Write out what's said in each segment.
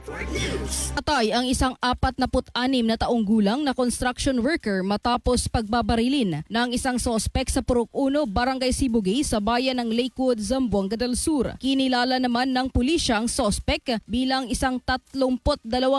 Patay ang isang 46 na taong gulang na construction worker matapos pagbabarilin ng isang sospek sa Purok 1, Barangay Sibugay sa bayan ng Lakewood, Zamboanga del Sur. Kinilala naman ng pulisya ang sospek bilang isang 32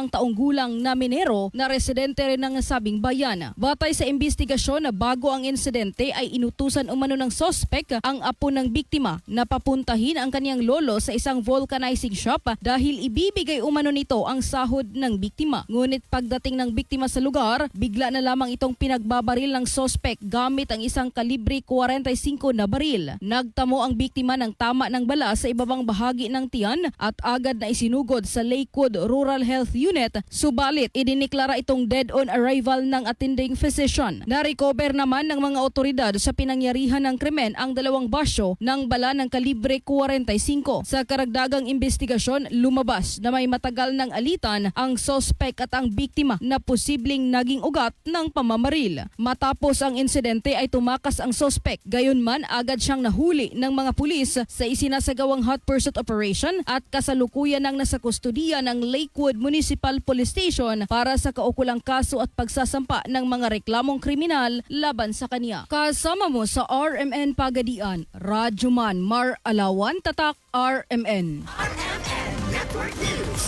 taong gulang na minero na residente rin ng nasabing bayan. Batay sa investigasyon, bago ang insidente ay inutusan umano ng sospek ang apo ng biktima na papuntahin ang kanyang lolo sa isang vulcanizing shop dahil ibibigay umano nito ang sahod ng biktima. Ngunit pagdating ng biktima sa lugar, bigla na lamang itong pinagbabaril ng sospek gamit ang isang kalibre 45 na baril. Nagtamo ang biktima ng tama ng bala sa ibabang bahagi ng tiyan at agad na isinugod sa Lakewood Rural Health Unit, subalit idiniklara itong dead on arrival ng attending physician. Na-recover naman ng mga otoridad sa pinangyarihan ng krimen ang 2 basyo ng bala ng kalibre 45. Sa karagdagang investigasyon, lumabas na may matagal ng alitan ang sospek at ang biktima na posibleng naging ugat ng pamamaril. Matapos ang insidente ay tumakas ang sospek, gayunman agad siyang nahuli ng mga pulis sa isinasagawang hot pursuit operation at kasalukuyan ng nasa kustudiya ng Lakewood Municipal Police Station para sa kaukulang kaso at pagsasampa ng mga reklamong kriminal laban sa kanya. Kasama mo sa RMN Pagadian, Radyo Man Mar Alawan, Tatak RMN. RMN Network News.